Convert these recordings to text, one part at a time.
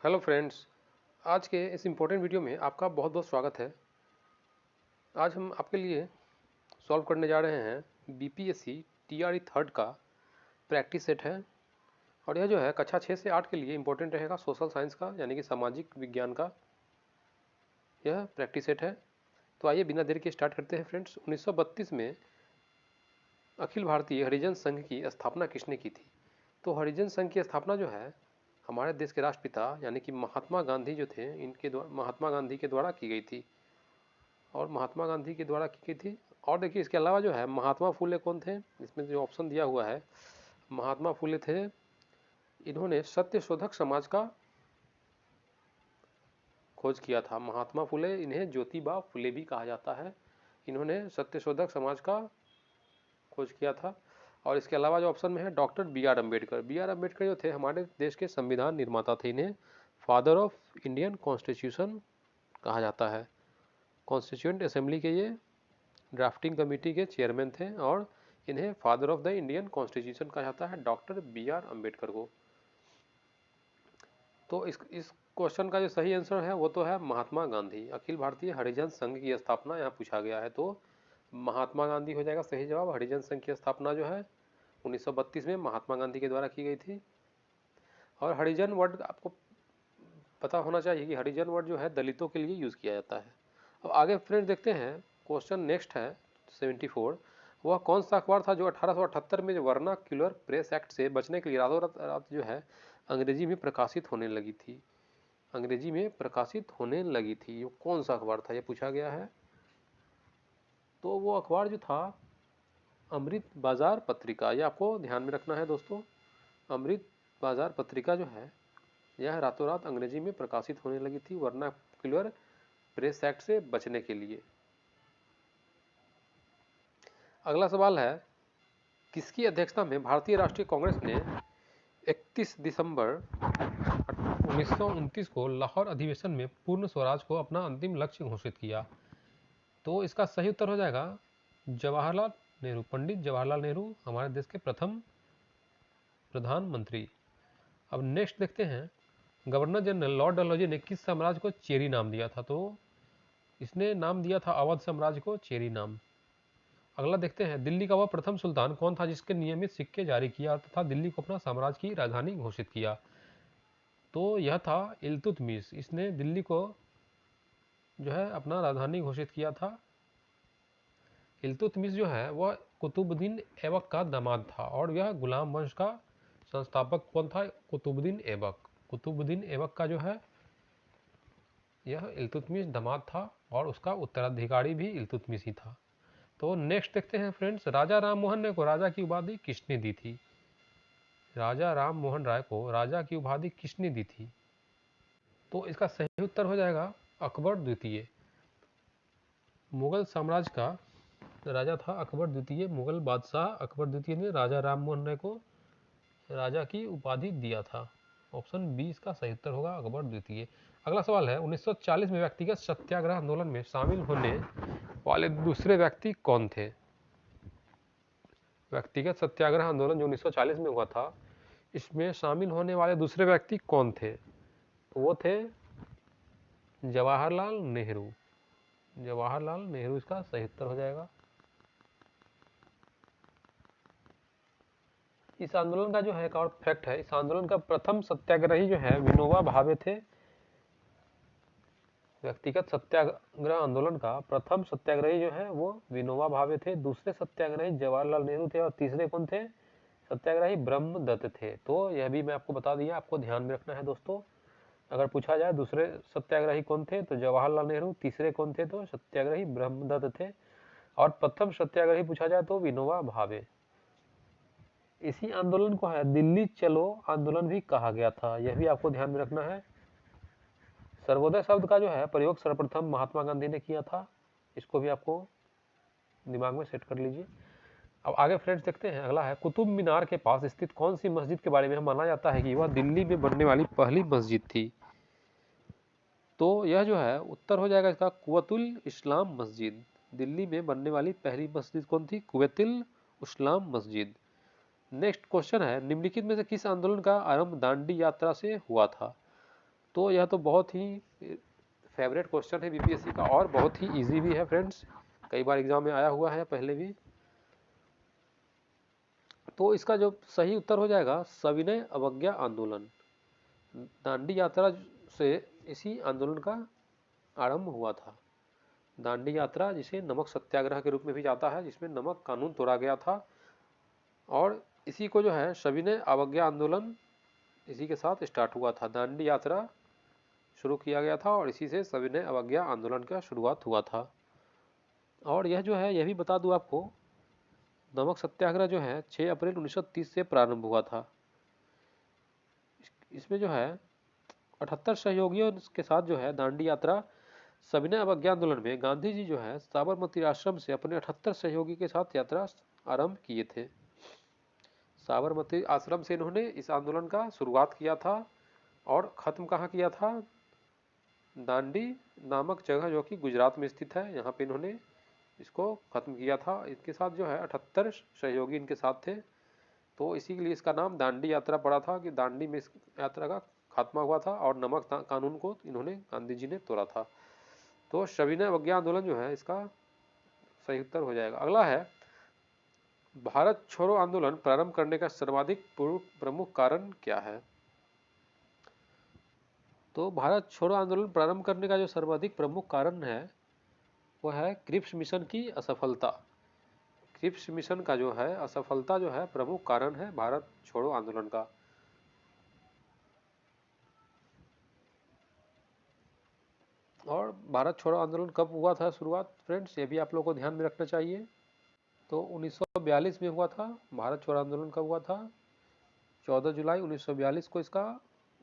Hello friends. आज के इस इम्पोर्टेंट वीडियो में आपका बहुत बहुत स्वागत है। आज हम आपके लिए सॉल्व करने जा रहे हैं बीपीएससी टीआरई थर्ड का प्रैक्टिस सेट है। और यह जो है कक्षा 6 से 8 के लिए इम्पोर्टेंट रहेगा, सोशल साइंस का यानी कि सामाजिक विज्ञान का यह प्रैक्टिस सेट है। तो आइए बिना देर के स्टार्ट करते हैं फ्रेंड्स। 1932 में अखिल भारतीय हरिजन संघ की स्थापना किसने की थी? तो हरिजन संघ की स्थापना जो है हमारे देश के राष्ट्रपिता यानी कि महात्मा गांधी जो थे इनके द्वारा, महात्मा गांधी के द्वारा की गई थी। और महात्मा गांधी के द्वारा की गई थी। और देखिए इसके अलावा जो है महात्मा फुले कौन थे, इसमें जो ऑप्शन दिया हुआ है महात्मा फुले थे, इन्होंने सत्य शोधक समाज का खोज किया था। महात्मा फुले, इन्हें ज्योतिबा फुले भी कहा जाता है। इन्होंने सत्य शोधक समाज का खोज किया था। और इसके अलावा जो ऑप्शन में है doctor B R Ambedkar. B R Ambedkar जो थे हमारे देश के संविधान निर्माता थे। इन्हें फादर ऑफ इंडियन कॉन्स्टिट्यूशन कहा जाता है। कॉन्स्टिट्यूंट असेंबली के ये ड्राफ्टिंग कमेटी के चेयरमैन थे और इन्हें father of the Indian constitution कहा जाता है, डॉक्टर बी आर अम्बेडकर को। तो इस क्वेश्चन का जो सही आंसर है वो तो है महात्मा गांधी। अखिल भारतीय हरिजन संघ की स्थापना यहाँ पूछा गया है तो महात्मा गांधी हो जाएगा सही जवाब। हरिजन संघ की स्थापना जो है 1932 में महात्मा गांधी के द्वारा की गई थी। और हरिजन वर्ड आपको पता होना चाहिए कि हरिजन वर्ड जो है दलितों के लिए यूज़ किया जाता है। अब आगे फ्रेंड देखते हैं, क्वेश्चन नेक्स्ट है 74। वह कौन सा अखबार था जो 1878 में वर्नाक्युलर प्रेस एक्ट से बचने के लिए रातों रात जो है अंग्रेजी में प्रकाशित होने लगी थी? अंग्रेजी में प्रकाशित होने लगी थी, वो कौन सा अखबार था ये पूछा गया है। तो वो अखबार जो था अमृत बाजार पत्रिका, ये आपको ध्यान में रखना है दोस्तों। अमृत बाजार पत्रिका जो है यह रातों रात अंग्रेजी में प्रकाशित होने लगी थी वर्नाक्युलर प्रेस एक्ट से बचने के लिए। अगला सवाल है, किसकी अध्यक्षता में भारतीय राष्ट्रीय कांग्रेस ने 31 दिसंबर 1929 को लाहौर अधिवेशन में पूर्ण स्वराज को अपना अंतिम लक्ष्य घोषित किया? तो इसका सही उत्तर हो जाएगा जवाहरलाल नेहरू। पंडित जवाहरलाल नेहरू हमारे देश के प्रथम प्रधानमंत्री। अब नेक्स्ट देखते हैं, गवर्नर जनरल लॉर्ड डलहौजी ने किस साम्राज्य को चेरी नाम दिया था? तो इसने नाम दिया था अवध साम्राज्य को चेरी नाम। अगला देखते हैं, दिल्ली का वह प्रथम सुल्तान कौन था जिसके नियमित सिक्के जारी किया तथा दिल्ली को अपना साम्राज्य की राजधानी घोषित किया? तो यह था इल्तुतमिश। इसने दिल्ली को जो है अपना राजधानी घोषित किया था। इल्तुतमिश जो है वह कुतुबुद्दीन ऐबक का दामाद था और यह गुलाम वंश का संस्थापक कौन था? कुतुबुद्दीन ऐबक। कुतुबुद्दीन ऐबक का जो है यह इल्तुतमिश दामाद था और उसका उत्तराधिकारी भी इल्तुतमिश ही था। तो नेक्स्ट देखते हैं फ्रेंड्स, राजा राम मोहन राय को राजा की उपाधि किसने दी थी? राजा राम मोहन राय को राजा की उपाधि किसने दी थी? तो इसका सही उत्तर हो जाएगा अकबर द्वितीय। मुगल साम्राज्य का राजा था अकबर द्वितीय। मुगल बादशाह अकबर द्वितीय ने राजा राम मोहन राय को राजा की उपाधि दिया था। ऑप्शन बी इसका सही उत्तर होगा, अकबर द्वितीय। अगला सवाल है, 1940 में व्यक्तिगत सत्याग्रह आंदोलन में शामिल होने वाले दूसरे व्यक्ति कौन थे? व्यक्तिगत सत्याग्रह आंदोलन जो 1940 में हुआ था इसमें शामिल होने वाले दूसरे व्यक्ति कौन थे? तो वो थे जवाहरलाल नेहरू। जवाहरलाल नेहरू इसका सही उत्तर हो जाएगा। इस आंदोलन का जो है एक और फैक्ट है, इस आंदोलन का प्रथम सत्याग्रही जो है विनोबा भावे थे। व्यक्तिगत सत्याग्रह आंदोलन का प्रथम सत्याग्रही जो है वो विनोबा भावे थे। दूसरे सत्याग्रही जवाहरलाल नेहरू थे और तीसरे कौन थे? सत्याग्रही ब्रह्मदत्त थे। तो यह भी मैं आपको बता दिया, आपको ध्यान में रखना है दोस्तों। अगर पूछा जाए दूसरे सत्याग्रही कौन थे तो जवाहरलाल नेहरू, तीसरे कौन थे तो सत्याग्रही ब्रह्मदत्त थे और प्रथम सत्याग्रही पूछा जाए तो विनोबा भावे। इसी आंदोलन को है दिल्ली चलो आंदोलन भी कहा गया था, यह भी आपको ध्यान में रखना है। सर्वोदय शब्द का जो है प्रयोग सर्वप्रथम महात्मा गांधी ने किया था, इसको भी आपको दिमाग में सेट कर लीजिए। अब आगे फ्रेंड्स देखते हैं, अगला है कुतुब मीनार के पास स्थित कौन सी मस्जिद के बारे में माना जाता है कि वह दिल्ली में बनने वाली पहली मस्जिद थी? तो यह जो है उत्तर हो जाएगा इसका कुवैतुल इस्लाम मस्जिद। दिल्ली में बनने वाली पहली मस्जिद कौन थी? कुवैतुल इस्लाम मस्जिद। नेक्स्ट क्वेश्चन है, निम्नलिखित में से किस आंदोलन का आरंभ दांडी यात्रा से हुआ था? तो यह तो बहुत ही फेवरेट क्वेश्चन है बीपीएससी का और बहुत ही इजी भी है फ्रेंड्स, कई बार एग्जाम में आया हुआ है पहले भी। तो इसका जो सही उत्तर हो जाएगा सविनय अवज्ञा आंदोलन। दांडी यात्रा से इसी आंदोलन का आरंभ हुआ था। दांडी यात्रा जिसे नमक सत्याग्रह के रूप में भी जाता है, जिसमें नमक कानून तोड़ा गया था, और इसी को जो है सविनय अवज्ञा आंदोलन इसी के साथ स्टार्ट हुआ था। दांडी यात्रा शुरू किया गया था और इसी से सविनय अवज्ञा आंदोलन का शुरुआत हुआ था। और यह जो है यह भी बता दूं आपको, नमक सत्याग्रह जो है 6 अप्रैल 1930 से प्रारंभ हुआ था। इसमें जो है 78 सहयोगियों के साथ जो है दांडी यात्रा सविनय अवज्ञा आंदोलन में गांधी जी जो है साबरमती आश्रम से अपने 78 सहयोगी के साथ यात्रा आरंभ किए थे। साबरमती आश्रम से इन्होंने इस आंदोलन का शुरुआत किया था और ख़त्म कहाँ किया था, दांडी नामक जगह जो कि गुजरात में स्थित है, यहाँ पे इन्होंने इसको ख़त्म किया था। इनके साथ जो है 78 सहयोगी इनके साथ थे, तो इसी के लिए इसका नाम दांडी यात्रा पड़ा था कि दांडी में इस यात्रा का खात्मा हुआ था और नमक कानून को इन्होंने गांधी जी ने तोड़ा था। तो सविनय अवज्ञा आंदोलन जो है इसका सही उत्तर हो जाएगा। अगला है भारत छोड़ो आंदोलन प्रारंभ करने का सर्वाधिक प्रमुख कारण क्या है। तो भारत छोड़ो आंदोलन प्रारंभ करने का जो सर्वाधिक प्रमुख कारण है वह है क्रिप्स मिशन की असफलता। क्रिप्स मिशन का जो है असफलता जो है प्रमुख कारण है भारत छोड़ो आंदोलन का। और भारत छोड़ो आंदोलन कब हुआ था शुरुआत फ्रेंड्स, ये भी आप लोगों को ध्यान में रखना चाहिए। तो 1942 में हुआ था। भारत छोड़ो आंदोलन कब हुआ था, 14 जुलाई 1942 को इसका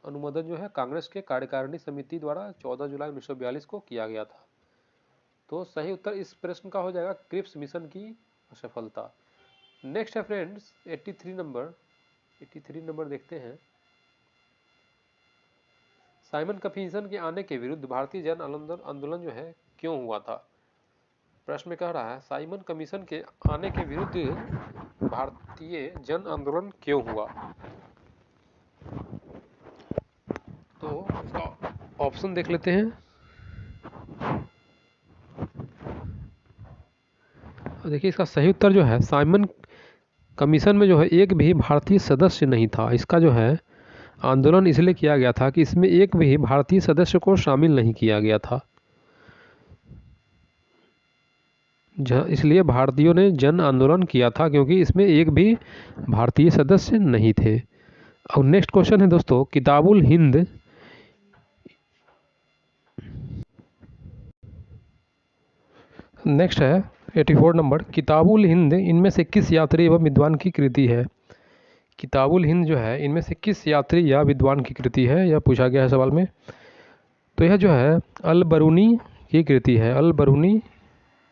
अनुमोदन जो है कांग्रेस के कार्यकारिणी समिति द्वारा 14 जुलाई 1942 को किया गया था। तो सही उत्तर इस प्रश्न का हो जाएगा क्रिप्स मिशन की असफलता। नेक्स्ट है फ्रेंड्स 83 नंबर देखते हैं। साइमन कमीशन के आने के विरुद्ध भारतीय जन आंदोलन जो है क्यों हुआ था। प्रश्न में कह रहा है साइमन कमीशन के आने के विरुद्ध भारतीय जन आंदोलन क्यों हुआ। तो इसका ऑप्शन देख लेते हैं। देखिए इसका सही उत्तर जो है साइमन कमीशन में जो है एक भी भारतीय सदस्य नहीं था। इसका जो है आंदोलन इसलिए किया गया था कि इसमें एक भी भारतीय सदस्य को शामिल नहीं किया गया था, इसलिए भारतीयों ने जन आंदोलन किया था क्योंकि इसमें एक भी भारतीय सदस्य नहीं थे। अब नेक्स्ट क्वेश्चन है दोस्तों, किताबुल हिंद नेक्स्ट है 84 नंबर, किताबुल हिंद इनमें से किस यात्री एवं विद्वान की कृति है। किताबुल हिंद जो है इनमें से किस यात्री या विद्वान की कृति है, यह पूछा गया है सवाल में। तो यह जो है अल बरूनी की कृति है, अल बरूनी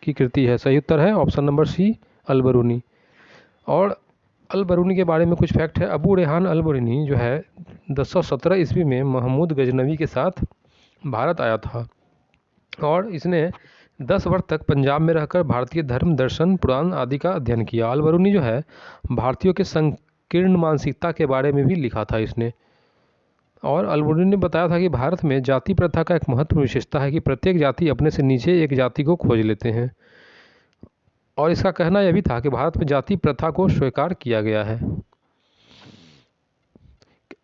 की कृति है। सही उत्तर है ऑप्शन नंबर सी अल बरूनी। और अल बरूनी के बारे में कुछ फैक्ट है। अबू रेहान अल बरूनी जो है 1017 ईस्वी में महमूद गजनवी के साथ भारत आया था और इसने 10 वर्ष तक पंजाब में रहकर भारतीय धर्म दर्शन पुराण आदि का अध्ययन किया। अल बरूनी जो है भारतीयों के संकीर्ण मानसिकता के बारे में भी लिखा था इसने। और अल बरूनी ने बताया था कि भारत में जाति प्रथा का एक महत्वपूर्ण विशेषता है कि प्रत्येक जाति अपने से नीचे एक जाति को खोज लेते हैं, और इसका कहना यह भी था कि भारत में जाति प्रथा को स्वीकार किया गया है।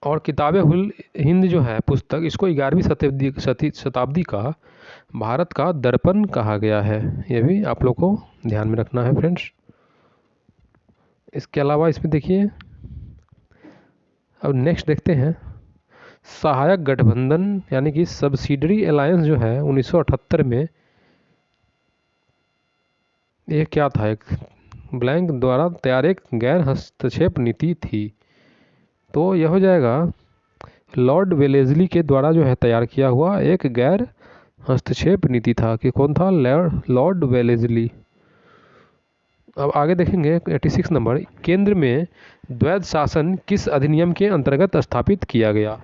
और किताबे हुल हिंद जो है पुस्तक, इसको 11वीं शताब्दी का भारत का दर्पण कहा गया है। यह भी आप लोग को ध्यान में रखना है फ्रेंड्स। इसके अलावा इसमें देखिए, अब नेक्स्ट देखते हैं सहायक गठबंधन यानी कि सब्सिडरी अलायंस जो है 1978 में ये क्या था, एक ब्लैंक द्वारा तैयार एक गैर हस्तक्षेप नीति थी। तो यह हो जाएगा लॉर्ड वेलेस्ली के द्वारा जो है तैयार किया हुआ एक गैर हस्तक्षेप नीति था। कि कौन था, लॉर्ड वेलेस्ली। अब आगे देखेंगे 86 नंबर, केंद्र में द्वैध शासन किस अधिनियम के अंतर्गत स्थापित किया गया।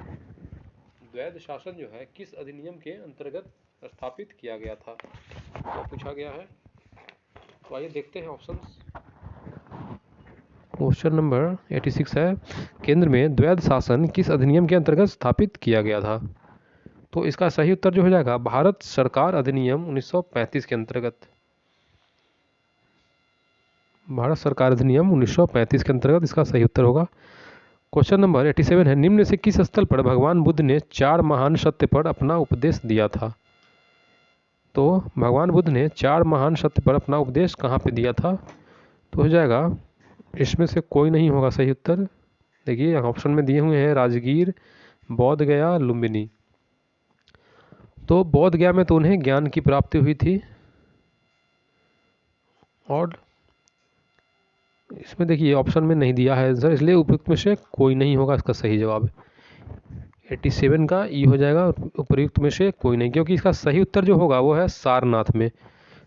द्वैध शासन जो है किस अधिनियम के अंतर्गत स्थापित किया गया था, तो पूछा गया है। तो आइए देखते हैं ऑप्शंस। क्वेश्चन नंबर 86 है, केंद्र में द्वैध शासन किस अधिनियम के अंतर्गत स्थापित किया गया था। तो इसका सही उत्तर जो हो जाएगा भारत सरकार अधिनियम 1935 के अंतर्गत, भारत सरकार अधिनियम 1935 के अंतर्गत इसका सही उत्तर होगा। क्वेश्चन नंबर 87 है, निम्न से किस स्थल पर भगवान बुद्ध ने 4 महान सत्य पर अपना उपदेश दिया था? तो भगवान बुद्ध ने 4 महान सत्य पर अपना उपदेश कहाँ पे दिया था? तो हो जाएगा, इसमें से कोई नहीं होगा सही उत्तर। देखिए यहाँ ऑप्शन में दिए हुए हैं राजगीर, बोध गया, लुम्बिनी। तो बोध गया में तो उन्हें ज्ञान की प्राप्ति हुई थी, और इसमें देखिए ऑप्शन में नहीं दिया है आंसर, इसलिए उपयुक्त में से कोई नहीं होगा इसका सही जवाब। 87 का ई हो जाएगा, उपयुक्त में से कोई नहीं, क्योंकि इसका सही उत्तर जो होगा वो है सारनाथ में।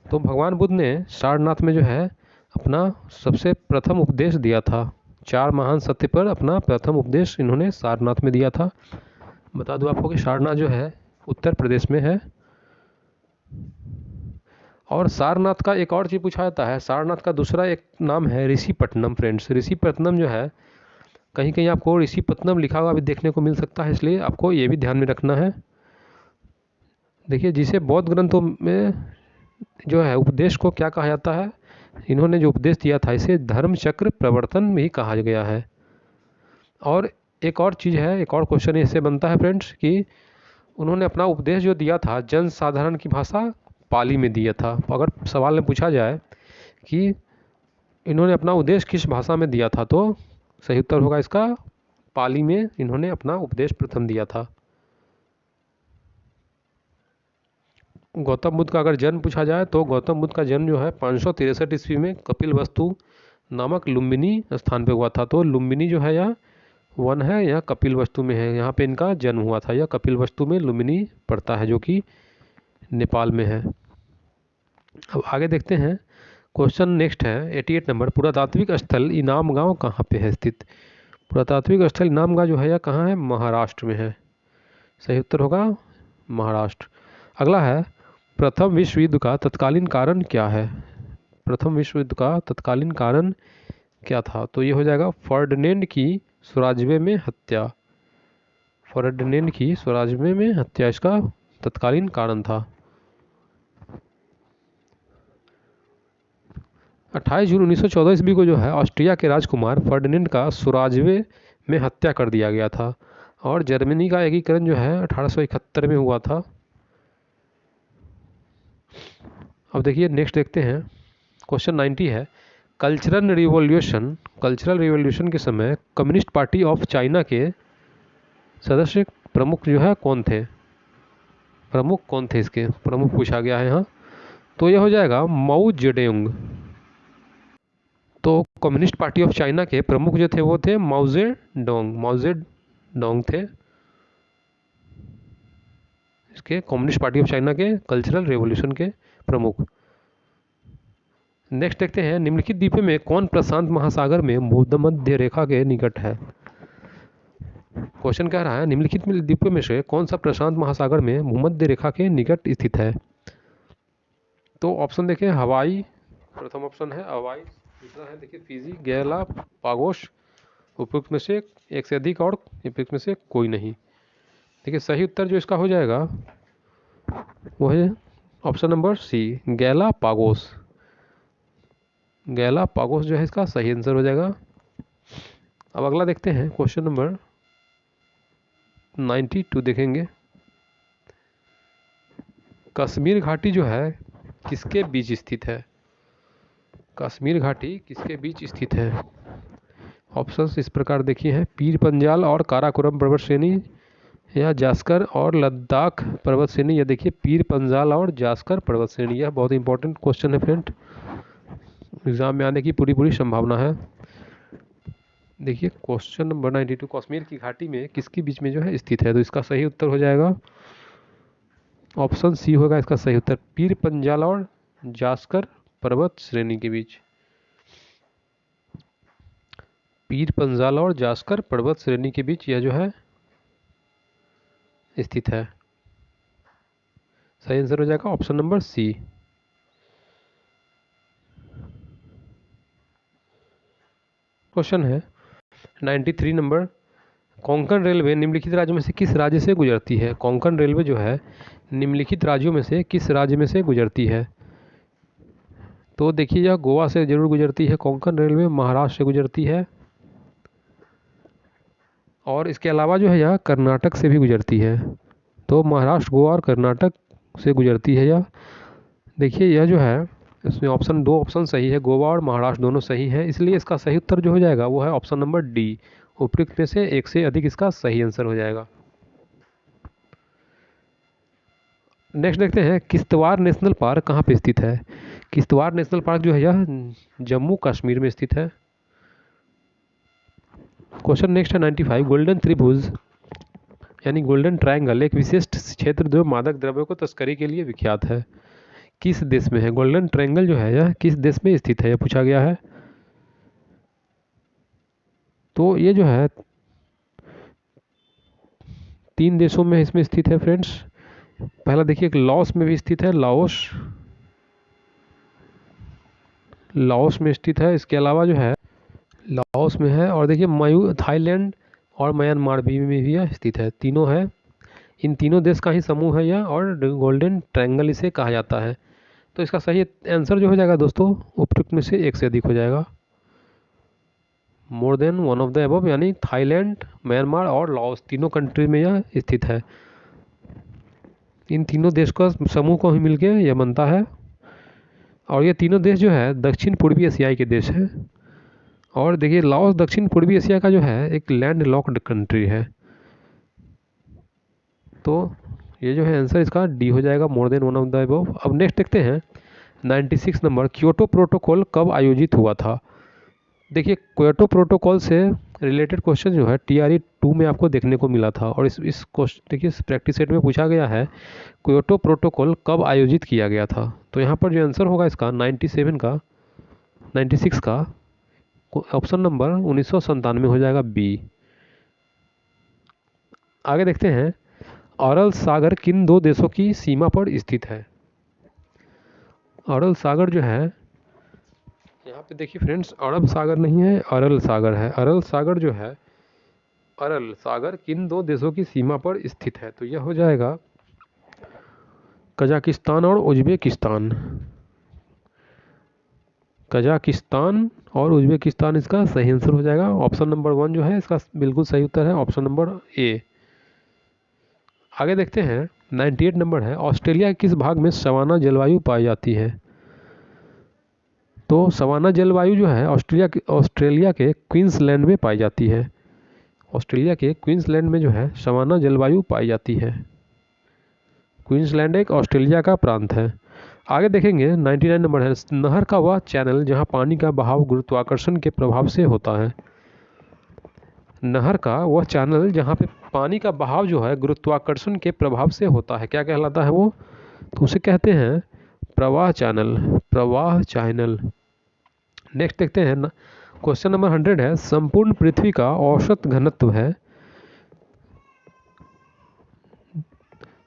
तो भगवान बुद्ध ने सारनाथ में जो है अपना सबसे प्रथम उपदेश दिया था। 4 महान सत्य पर अपना प्रथम उपदेश इन्होंने सारनाथ में दिया था। बता दूं आपको कि सारनाथ जो है उत्तर प्रदेश में है। और सारनाथ का एक और चीज़ पूछा जाता है, सारनाथ का दूसरा एक नाम है ऋषिपट्टनम। फ्रेंड्स, ऋषिपट्टनम जो है कहीं कहीं आपको ऋषिपट्टनम लिखा हुआ भी देखने को मिल सकता है, इसलिए आपको ये भी ध्यान में रखना है। देखिए जिसे बौद्ध ग्रंथों में जो है उपदेश को क्या कहा जाता है, इन्होंने जो उपदेश दिया था इसे धर्म चक्र प्रवर्तन भी कहा गया है। और एक और चीज़ है, एक और क्वेश्चन इससे बनता है फ्रेंड्स कि उन्होंने अपना उपदेश जो दिया था जन साधारण की भाषा पाली में दिया था। अगर सवाल में पूछा जाए कि इन्होंने अपना उपदेश किस भाषा में दिया था, तो सही उत्तर होगा इसका पाली में इन्होंने अपना उपदेश प्रथम दिया था। गौतम बुद्ध का अगर जन्म पूछा जाए तो गौतम बुद्ध का जन्म जो है 563 ईस्वी में कपिलवस्तु नामक लुम्बिनी स्थान पे हुआ था। तो लुम्बिनी जो है यह वन है, यह कपिलवस्तु में है, यहाँ पे इनका जन्म हुआ था। यह कपिलवस्तु में लुम्बिनी पड़ता है जो कि नेपाल में है। अब आगे देखते हैं, क्वेश्चन नेक्स्ट है 88 नंबर, पुरातात्विक स्थल इनाम गांव कहाँ पे है स्थित? पुरातात्विक स्थल इनाम गांव जो है यह कहाँ है? महाराष्ट्र में है। सही उत्तर होगा महाराष्ट्र। अगला है, प्रथम विश्व युद्ध का तत्कालीन कारण क्या है? प्रथम विश्व युद्ध का तत्कालीन कारण क्या था? तो ये हो जाएगा फर्डिनेंड की स्वराज्य में हत्या। फर्डिनेंड की स्वराज्य में हत्या इसका तत्कालीन कारण था। 28 जून 1914 ईस्वी को जो है ऑस्ट्रिया के राजकुमार फर्डिनेंड का स्वराज्य में हत्या कर दिया गया था, और जर्मनी का एकीकरण जो है 1871 में हुआ था। अब देखिए नेक्स्ट देखते हैं, क्वेश्चन 90 है, कल्चरल रिवॉल्यूशन के समय कम्युनिस्ट पार्टी ऑफ चाइना के सदस्य प्रमुख जो है कौन थे? प्रमुख कौन थे इसके? प्रमुख पूछा गया है यहाँ। तो यह हो जाएगा माओ जेडोंग। तो कम्युनिस्ट पार्टी ऑफ चाइना के प्रमुख जो थे वो थे माओ जेडोंग थे इसके कम्युनिस्ट पार्टी ऑफ चाइना के कल्चरल रिवॉल्यूशन के प्रमुख। नेक्स्ट देखते हैं, निम्नलिखित द्वीपों में कौन प्रशांत महासागर में भूमध्य रेखा के निकट है? क्वेश्चन कह रहा है निम्नलिखित द्वीपों में से कौन सा प्रशांत महासागर में भूमध्य रेखा के निकट स्थित है? तो ऑप्शन देखें, हवाई प्रथम ऑप्शन है, हवाई। दूसरा है देखिए फिजी, गैलापागोस। उपयुक्त में से एक से अधिक और उपयुक्त में से कोई नहीं। देखिए सही उत्तर जो इसका हो जाएगा वो है option number C, Galapagos. Galapagos जो है इसका सही आंसर हो जाएगा। अब अगला देखते हैं, क्वेश्चन नंबर 92 देखेंगे, कश्मीर घाटी जो है किसके बीच स्थित है? कश्मीर घाटी किसके बीच स्थित है? ऑप्शंस इस प्रकार देखिए हैं, पीर पंजाल और काराकोरम पर्वत श्रेणी, या जास्कर और लद्दाख पर्वत श्रेणी। या देखिए पीर पंजाल और जास्कर पर्वत श्रेणी। यह बहुत इंपॉर्टेंट क्वेश्चन है फ्रेंड, एग्जाम में आने की पूरी संभावना है। देखिए क्वेश्चन नंबर 92, कश्मीर की घाटी में किसके बीच में जो है स्थित है? तो इसका सही उत्तर हो जाएगा ऑप्शन सी होगा इसका सही उत्तर, पीर पंजाल और जास्कर पर्वत श्रेणी के बीच। पीर पंजाल और जास्कर पर्वत श्रेणी के बीच यह जो है स्थित है। सही आंसर हो जाएगा ऑप्शन नंबर सी। क्वेश्चन है 93 नंबर, कोंकण रेलवे निम्नलिखित राज्यों में से किस राज्य से गुजरती है? कोंकण रेलवे जो है निम्नलिखित राज्यों में से किस राज्य में से गुजरती है? तो देखिए यह गोवा से जरूर गुजरती है कोंकण रेलवे, महाराष्ट्र से गुजरती है, और इसके अलावा जो है यह कर्नाटक से भी गुजरती है। तो महाराष्ट्र, गोवा और कर्नाटक से गुजरती है यह। देखिए यह जो है इसमें ऑप्शन, दो ऑप्शन सही है, गोवा और महाराष्ट्र दोनों सही हैं, इसलिए इसका सही उत्तर जो हो जाएगा वो है ऑप्शन नंबर डी। उपयुक्त में से एक से अधिक इसका सही आंसर हो जाएगा। नेक्स्ट देखते हैं, किश्तवाड़ नेशनल पार्क कहाँ पे स्थित है? किश्तवाड़ नेशनल पार्क जो है यह जम्मू कश्मीर में स्थित है। क्वेश्चन नेक्स्ट है 95, गोल्डन त्रिभुज यानी गोल्डन ट्रायंगल एक विशिष्ट क्षेत्र जो मादक द्रव्यों को तस्करी के लिए विख्यात है, किस देश में है? गोल्डन ट्रायंगल जो है यह किस देश में स्थित है, यह पूछा गया है। तो ये जो है 3 देशों में इसमें स्थित है फ्रेंड्स। पहला देखिए लाओस में भी स्थित है, लाओस में स्थित है। इसके अलावा जो है लाओस में है, और देखिए थाईलैंड और म्यांमार भी में भी स्थित है, तीनों है। इन तीनों देश का ही समूह है यह, और गोल्डन ट्रायंगल इसे कहा जाता है। तो इसका सही आंसर जो हो जाएगा दोस्तों, उपयुक्त में से एक से अधिक हो जाएगा। More than one of the above यानी थाईलैंड, म्यांमार और लाओस तीनों कंट्री में यह स्थित है। इन तीनों देश का समूह को ही मिलके यह बनता है, और ये तीनों देश जो है दक्षिण पूर्वी एशियाई के देश हैं। और देखिए लाओस दक्षिण पूर्वी एशिया का जो है एक लैंड लॉक्ड कंट्री है। तो ये जो है आंसर इसका डी हो जाएगा, more than one of the above. अब नेक्स्ट देखते हैं 96 नंबर, क्योटो प्रोटोकॉल कब आयोजित हुआ था? देखिए क्योटो प्रोटोकॉल से रिलेटेड क्वेश्चन जो है TRE 2 में आपको देखने को मिला था, और इस क्वेश्चन देखिए प्रैक्टिस सेट में पूछा गया है क्योटो प्रोटोकॉल कब आयोजित किया गया था। तो यहाँ पर जो आंसर होगा इसका 96 का ऑप्शन नंबर 1997 हो जाएगा, बी। आगे देखते हैं, अरल सागर किन दो देशों की सीमा पर स्थित है? अरल सागर जो है यहाँ पे देखिए फ्रेंड्स, अरब सागर नहीं है, अरल सागर है। अरल सागर जो है, अरल सागर किन दो देशों की सीमा पर स्थित है? तो यह हो जाएगा कजाकिस्तान और उज्बेकिस्तान। कजाकिस्तान और उज्बेकिस्तान इसका सही आंसर हो जाएगा। ऑप्शन नंबर 1 जो है इसका बिल्कुल सही उत्तर है, ऑप्शन नंबर ए। आगे देखते हैं 98 नंबर है, ऑस्ट्रेलिया के किस भाग में सवाना जलवायु पाई जाती है? तो सवाना जलवायु जो है ऑस्ट्रेलिया के क्वींसलैंड में पाई जाती है। ऑस्ट्रेलिया के क्वींसलैंड में जो है सवाना जलवायु पाई जाती है। क्वींसलैंड एक ऑस्ट्रेलिया का प्रांत है। आगे देखेंगे 99 नंबर है, नहर का वह चैनल जहां पानी का बहाव गुरुत्वाकर्षण के प्रभाव से होता है। नहर का वह चैनल जहां पे पानी का बहाव जो है गुरुत्वाकर्षण के प्रभाव से होता है, क्या कहलाता है वो? तो उसे कहते हैं प्रवाह चैनल, प्रवाह चैनल। नेक्स्ट देखते हैं क्वेश्चन नंबर 100 है, संपूर्ण पृथ्वी का औसत घनत्व है।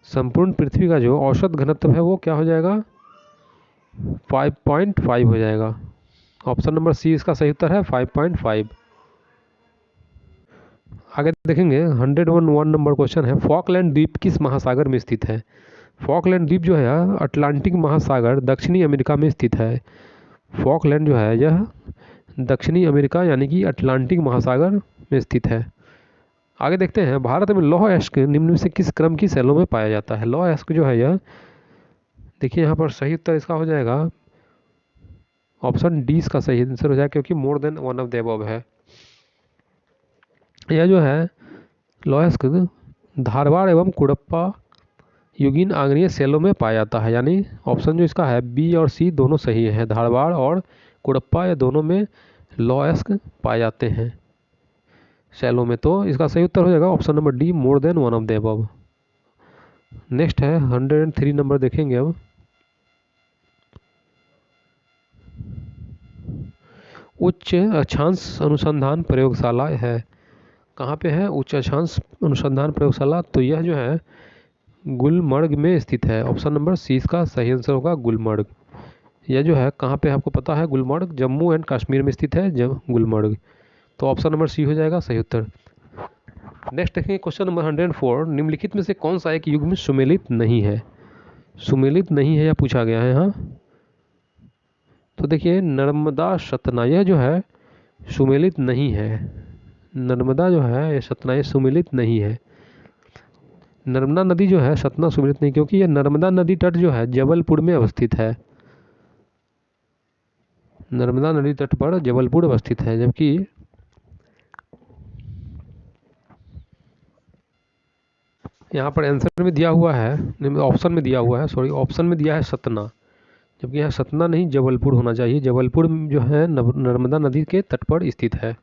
संपूर्ण पृथ्वी का जो औसत घनत्व है वो क्या हो जाएगा? 5.5 हो जाएगा। ऑप्शन नंबर सी इसका सही उत्तर है, 5.5। आगे देखेंगे 101 नंबर क्वेश्चन है, फॉकलैंड द्वीप किस महासागर में स्थित है? फॉकलैंड द्वीप जो है अटलांटिक महासागर दक्षिणी अमेरिका में स्थित है। फॉकलैंड जो है यह दक्षिणी अमेरिका यानी कि अटलांटिक महासागर में स्थित है। आगे देखते हैं, भारत में लौह अयस्क निम्न में से किस क्रम की शैलों में पाया जाता है? लौह अयस्क जो है यह, देखिए यहाँ पर सही उत्तर इसका हो जाएगा ऑप्शन डी, इसका सही आंसर हो जाएगा, क्योंकि more than one of the above है। यह जो है लौह अयस्क धारवाड़ एवं कुड़प्पा युगीन आग्नेय शैलों में पाया जाता है, यानी ऑप्शन जो इसका है बी और सी दोनों सही है। धारवाड़ और कुड़प्पा ये दोनों में लौह अयस्क पाए जाते हैं शैलों में। तो इसका सही उत्तर हो जाएगा option number D, more than one of the above. Next है 103 नंबर देखेंगे अब, उच्च अक्षांश अनुसंधान प्रयोगशाला है, कहाँ पे है उच्च अक्षांश अनुसंधान प्रयोगशाला? तो यह जो है गुलमर्ग में स्थित है। ऑप्शन नंबर सी इसका सही आंसर होगा, गुलमर्ग। यह जो है कहाँ पे आपको पता है? गुलमर्ग जम्मू एंड कश्मीर में स्थित है गुलमर्ग। तो ऑप्शन नंबर सी हो जाएगा सही उत्तर। नेक्स्ट देखेंगे क्वेश्चन नंबर 104, निम्नलिखित में से कौन सा एक युग में सुमेलित नहीं है? सुमेलित नहीं है या पूछा गया है। हाँ, तो देखिए नर्मदा सतना यह जो है सुमेलित नहीं है। नर्मदा जो है ये सतना ये सुमेलित नहीं है। नर्मदा नदी जो है सतना सुमेलित नहीं, क्योंकि यह नर्मदा नदी तट जो है जबलपुर में अवस्थित है। नर्मदा नदी तट पर जबलपुर अवस्थित है, जबकि यहाँ पर आंसर में दिया हुआ है, ऑप्शन में दिया हुआ है, सॉरी ऑप्शन में दिया है सतना, जबकि यहाँ सतना नहीं जबलपुर होना चाहिए। जबलपुर जो है नर्मदा नदी के तट पर स्थित है।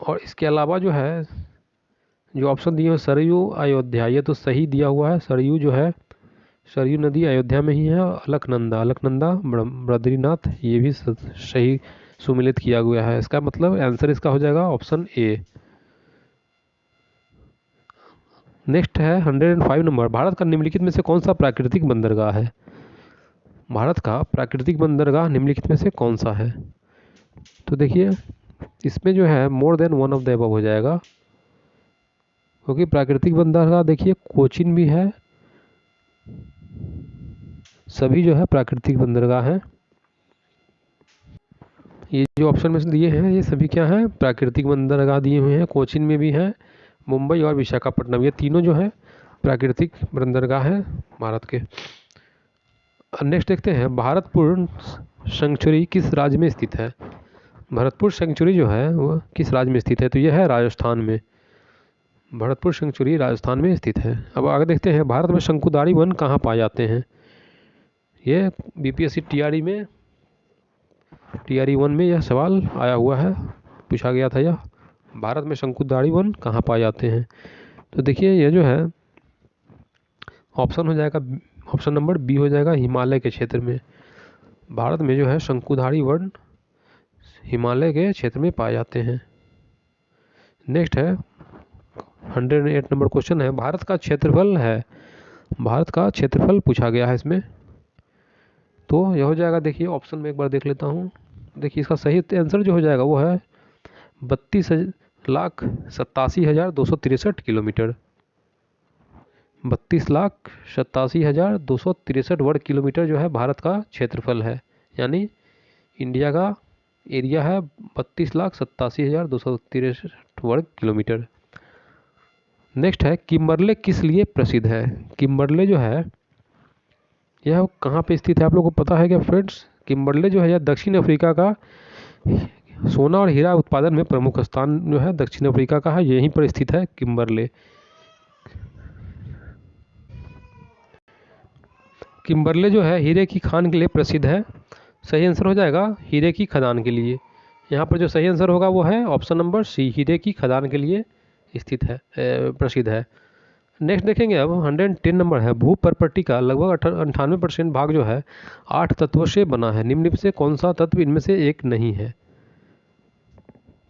और इसके अलावा जो है जो ऑप्शन दिए हुए सरयू अयोध्या, ये तो सही दिया हुआ है। सरयू जो है सरयू नदी अयोध्या में ही है। अलकनंदा अलकनंदा बद्रीनाथ ये भी सही सुमेलित किया गया है। इसका मतलब आंसर इसका हो जाएगा ऑप्शन ए। नेक्स्ट है 105 नंबर, भारत का निम्नलिखित में से कौन सा प्राकृतिक बंदरगाह है? भारत का प्राकृतिक बंदरगाह निम्नलिखित में से कौन सा है? तो देखिए इसमें जो है more than one of the above हो जाएगा, क्योंकि प्राकृतिक बंदरगाह देखिए कोचिन भी है, सभी जो है प्राकृतिक बंदरगाह हैं। ये जो ऑप्शन में से दिए हैं ये सभी क्या हैं? प्राकृतिक बंदरगाह दिए हुए हैं। कोचिन में भी है, मुंबई और विशाखापट्टनम, ये तीनों जो है प्राकृतिक बंदरगाह हैं भारत के। नेक्स्ट देखते हैं भरतपुर सेंचुरी किस राज्य में स्थित है? भरतपुर सेंचुरी जो है वो किस राज्य में स्थित है? तो यह है राजस्थान में। भरतपुर सेंचुरी राजस्थान में स्थित है। अब आगे देखते हैं भारत में शंकुधारी वन कहाँ पाए जाते हैं? ये बीपीएससी टीआरई में टीआरई 1 में यह सवाल आया हुआ है, पूछा गया था यह, भारत में शंकुधारी वन कहाँ पाए जाते हैं? तो देखिए ये जो है ऑप्शन हो जाएगा, ऑप्शन नंबर बी हो जाएगा, हिमालय के क्षेत्र में। भारत में जो है शंकुधारी वन हिमालय के क्षेत्र में पाए जाते हैं। नेक्स्ट है 108 नंबर क्वेश्चन है, भारत का क्षेत्रफल है, भारत का क्षेत्रफल पूछा गया है इसमें। तो यह हो जाएगा, देखिए ऑप्शन में एक बार देख लेता हूँ। देखिए इसका सही आंसर जो हो जाएगा वो है 32,87,263 किलोमीटर। 32,87,263 वर्ग किलोमीटर जो है भारत का क्षेत्रफल है, यानी इंडिया का एरिया है 32,87,263 वर्ग किलोमीटर। नेक्स्ट है किम्बरले किस लिए प्रसिद्ध है? किम्बरले जो है यह कहाँ पे स्थित है, आप लोगों को पता है क्या फ्रेंड्स? किम्बरले जो है यह दक्षिण अफ्रीका का सोना और हीरा उत्पादन में प्रमुख स्थान जो है दक्षिण अफ्रीका का है, यहीं पर स्थित है किम्बरले। किम्बरले जो है हीरे की खान के लिए प्रसिद्ध है। सही आंसर हो जाएगा हीरे की खदान के लिए। यहाँ पर जो सही आंसर होगा वो है ऑप्शन नंबर सी, हीरे की खदान के लिए स्थित है, प्रसिद्ध है। नेक्स्ट देखेंगे अब 110 नंबर है, भू प्रॉपर्टी का लगभग 98% भाग जो है 8 तत्वों से बना है, निम्न में से कौन सा तत्व इनमें से एक नहीं है?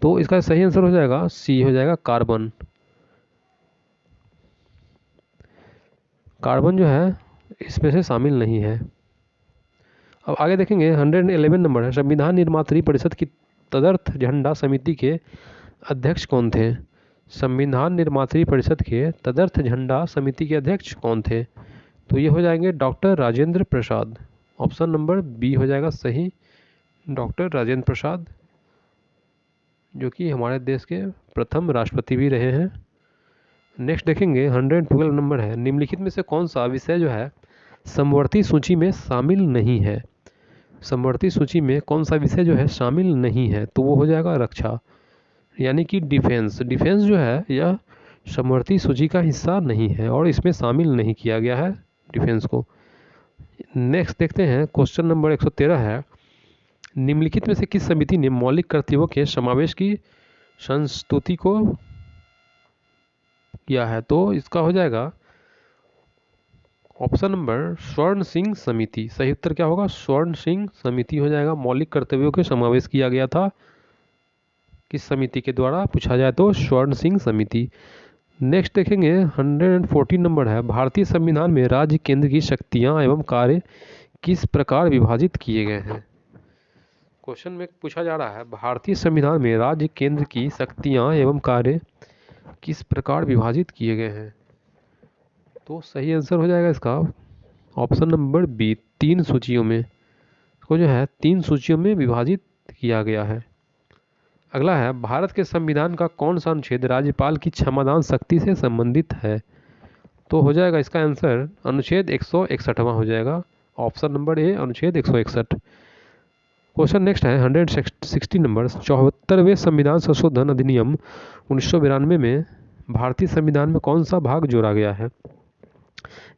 तो इसका सही आंसर हो जाएगा सी, हो जाएगा कार्बन। कार्बन जो है इसमें से शामिल नहीं है। अब आगे देखेंगे 111 नंबर है, संविधान निर्मात्री परिषद की तदर्थ झंडा समिति के अध्यक्ष कौन थे? संविधान निर्मात्री परिषद के तदर्थ झंडा समिति के अध्यक्ष कौन थे? तो ये हो जाएंगे doctor Rajendra Prasad. Option number B हो जाएगा सही, डॉक्टर राजेंद्र प्रसाद, जो कि हमारे देश के प्रथम राष्ट्रपति भी रहे हैं। नेक्स्ट देखेंगे 112 नंबर है, निम्नलिखित में से कौन सा विषय जो है समवर्ती सूची में शामिल नहीं है? समवर्ती सूची में कौन सा विषय जो है शामिल नहीं है? तो वो हो जाएगा रक्षा, यानी कि डिफेंस। डिफेंस जो है यह समवर्ती सूची का हिस्सा नहीं है और इसमें शामिल नहीं किया गया है डिफेंस को। नेक्स्ट देखते हैं क्वेश्चन नंबर 113 है, निम्नलिखित में से किस समिति ने मौलिक कर्तव्यों के समावेश की संस्तुति को किया है? तो इसका हो जाएगा ऑप्शन नंबर स्वर्ण सिंह समिति। सही उत्तर क्या होगा? स्वर्ण सिंह समिति हो जाएगा। मौलिक कर्तव्यों के समावेश किया गया था किस समिति के द्वारा? पूछा जाए तो स्वर्ण सिंह समिति। नेक्स्ट देखेंगे 114 नंबर है, भारतीय संविधान में राज्य केंद्र की शक्तियां एवं कार्य किस प्रकार विभाजित किए गए हैं? क्वेश्चन में पूछा जा रहा है भारतीय संविधान में राज्य केंद्र की शक्तियां एवं कार्य किस प्रकार विभाजित किए गए हैं? तो सही आंसर हो जाएगा इसका ऑप्शन नंबर बी, 3 सूचियों में। इसको जो है 3 सूचियों में विभाजित किया गया है। अगला है, भारत के संविधान का कौन सा अनुच्छेद राज्यपाल की क्षमादान शक्ति से संबंधित है? तो हो जाएगा इसका आंसर अनुच्छेद 161वां हो जाएगा, ऑप्शन नंबर ए अनुच्छेद 161। क्वेश्चन नेक्स्ट है 160 नंबर, 74वें संविधान संशोधन अधिनियम 1992 में भारतीय संविधान में कौन सा भाग जोड़ा गया है?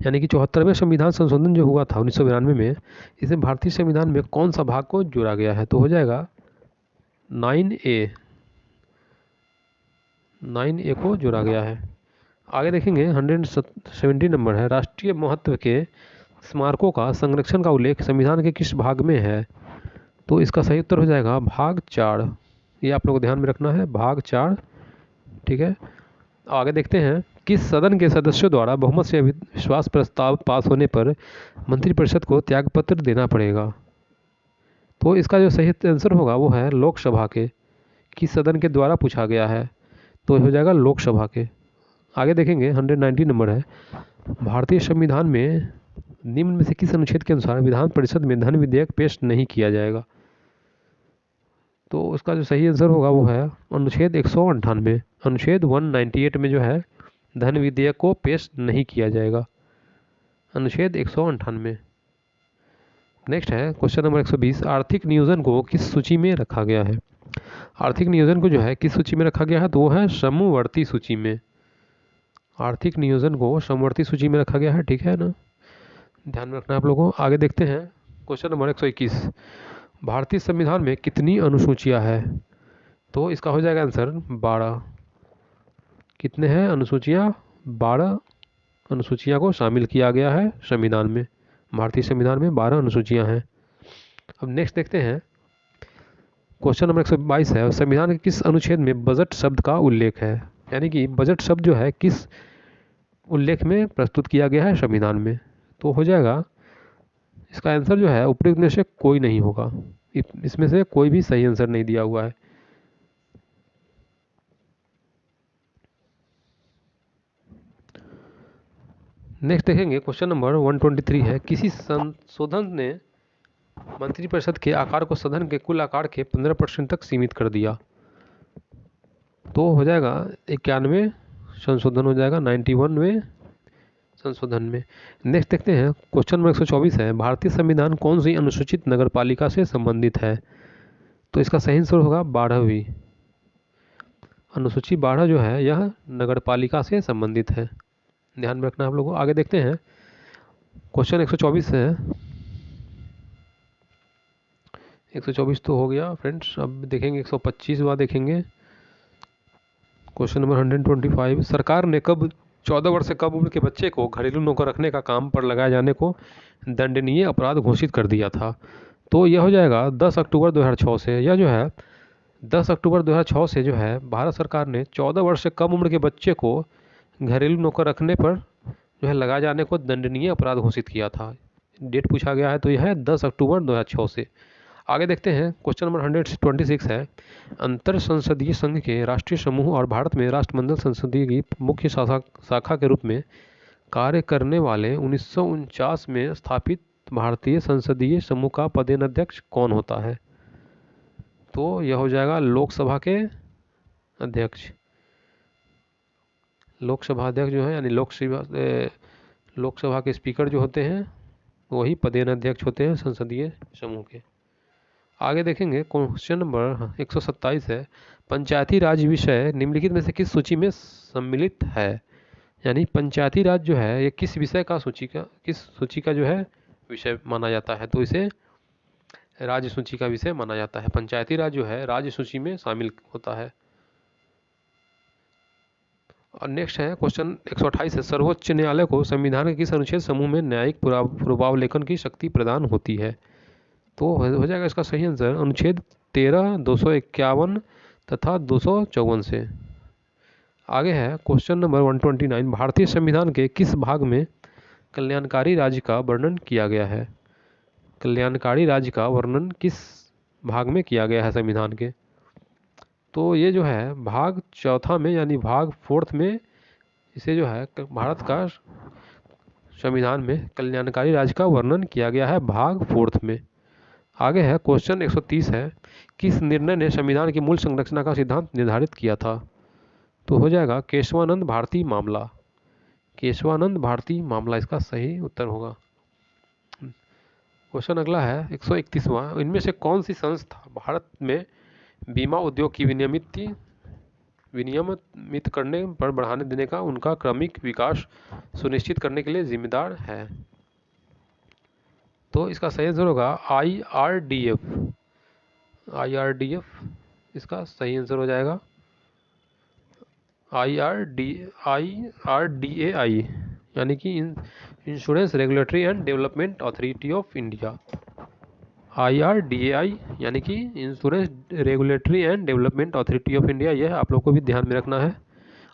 यानी कि 74वें संविधान संशोधन जो हुआ था 1992 में, इसे भारतीय संविधान में कौन सा भाग को जोड़ा गया है? तो हो जाएगा 9A को जोड़ा गया है। आगे देखेंगे 170 नंबर है, राष्ट्रीय महत्व के स्मारकों का संरक्षण का उल्लेख संविधान के किस भाग में है? तो इसका सही उत्तर हो जाएगा भाग 4। ये आप लोग को ध्यान में रखना है, भाग 4। ठीक है, आगे देखते हैं, किस सदन के सदस्यों द्वारा बहुमत से विश्वास प्रस्ताव पास होने पर मंत्रिपरिषद को त्यागपत्र देना पड़ेगा? तो इसका जो सही आंसर होगा वो है लोकसभा के। किस सदन के द्वारा पूछा गया है? तो हो जाएगा लोकसभा के। आगे देखेंगे 190 नंबर है, भारतीय संविधान में निम्न में से किस अनुच्छेद के अनुसार विधान परिषद में धन विधेयक पेश नहीं किया जाएगा? तो उसका जो सही आंसर होगा वो है अनुच्छेद 198। अनुच्छेद 198 में जो है धन विधेयक को पेश नहीं किया जाएगा, अनुच्छेद 198। नेक्स्ट है क्वेश्चन नंबर 120, आर्थिक नियोजन को किस सूची में रखा गया है? आर्थिक नियोजन को जो है किस सूची में रखा गया है? तो वो है समवर्ती सूची में। आर्थिक नियोजन को समवर्ती सूची में रखा गया है, ठीक है ना, ध्यान में रखना आप लोगों को। आगे देखते हैं क्वेश्चन नंबर 121, भारतीय संविधान में कितनी अनुसूचियां हैं? तो इसका हो जाएगा आंसर 12। कितने हैं अनुसूचियां? 12 अनुसूचियां को शामिल किया गया है संविधान में। भारतीय संविधान में 12 अनुसूचियां हैं। अब नेक्स्ट देखते हैं क्वेश्चन नंबर 122 है, संविधान के किस अनुच्छेद में बजट शब्द का उल्लेख है? यानी कि बजट शब्द जो है किस उल्लेख में प्रस्तुत किया गया है संविधान में? तो हो जाएगा इसका आंसर जो है उपयुक्त में से कोई नहीं होगा, इसमें से कोई भी सही आंसर नहीं दिया हुआ है। नेक्स्ट देखेंगे क्वेश्चन नंबर 123 है, किसी संशोधन ने मंत्रिपरिषद के आकार को सदन के कुल आकार के 15% तक सीमित कर दिया। तो हो जाएगा 91 संशोधन हो जाएगा, 91वें संशोधन में। नेक्स्ट देखते हैं क्वेश्चन नंबर 124 है, भारतीय संविधान कौन सी अनुसूचित नगरपालिका से संबंधित है? तो इसका सही आंसर होगा 12वीं अनुसूची। 12 जो है यह नगरपालिका से संबंधित है, ध्यान में रखना आप लोगों को। आगे देखते हैं क्वेश्चन 124 है, 124 तो हो गया फ्रेंड्स। अब देखेंगे 125वां देखेंगे क्वेश्चन नंबर 125, सरकार ने कब 14 वर्ष से कम उम्र के बच्चे को घरेलू नौकर रखने का काम पर लगाए जाने को दंडनीय अपराध घोषित कर दिया था? तो यह हो जाएगा 10 अक्टूबर 2006 से। यह जो है 10 अक्टूबर 2006 से जो है भारत सरकार ने 14 वर्ष से कम उम्र के बच्चे को घरेलू नौकर रखने पर जो है लगाए जाने को दंडनीय अपराध घोषित किया था। डेट पूछा गया है तो यह है 10 अक्टूबर 2006 से। आगे देखते हैं क्वेश्चन नंबर 126 है, अंतर संसदीय संघ के राष्ट्रीय समूह और भारत में राष्ट्रमंडल संसदीय की मुख्य शाखा के रूप में कार्य करने वाले 1949 में स्थापित भारतीय संसदीय समूह का पदेनाध्यक्ष कौन होता है? तो यह हो जाएगा लोकसभा के अध्यक्ष। लोकसभा अध्यक्ष जो है यानी लोकसभा के स्पीकर जो होते हैं वही पदेनाध्यक्ष होते हैं संसदीय समूह के। आगे देखेंगे क्वेश्चन नंबर 127 है, पंचायती राज विषय निम्नलिखित में से किस सूची में सम्मिलित है? यानी पंचायती राज जो है ये किस सूची का जो है विषय माना जाता है? तो इसे राज्य सूची का विषय माना जाता है। पंचायती राज जो है राज्य सूची में शामिल होता है। और नेक्स्ट है क्वेश्चन 128 है, सर्वोच्च न्यायालय को संविधान के किस अनुच्छेद समूह में न्यायिक पूर्वावलोकन की शक्ति प्रदान होती है? तो हो जाएगा इसका सही आंसर अनुच्छेद 13, 251 तथा 254 से। आगे है क्वेश्चन नंबर 129, भारतीय संविधान के किस भाग में कल्याणकारी राज्य का वर्णन किया गया है? कल्याणकारी राज्य का वर्णन किस भाग में किया गया है संविधान के? तो ये जो है भाग चौथा में यानी भाग फोर्थ में इसे जो है भारत का संविधान में कल्याणकारी राज्य का वर्णन किया गया है भाग फोर्थ में। आगे है क्वेश्चन 130 है, किस निर्णय ने संविधान की मूल संरचना का सिद्धांत निर्धारित किया था? तो हो जाएगा केशवानंद भारती मामला। केशवानंद भारती मामला इसका सही उत्तर होगा। क्वेश्चन अगला है 131वां, इनमें से कौन सी संस्था भारत में बीमा उद्योग की विनियमित करने पर बढ़ाने देने का उनका क्रमिक विकास सुनिश्चित करने के लिए जिम्मेदार है? तो इसका सही आंसर होगा IRDF। IRDF इसका सही आंसर हो जाएगा। IRDAI यानी कि insurance regulatory and development authority of India. IRDAI यानी कि insurance regulatory and development authority of India, यह आप लोग को भी ध्यान में रखना है।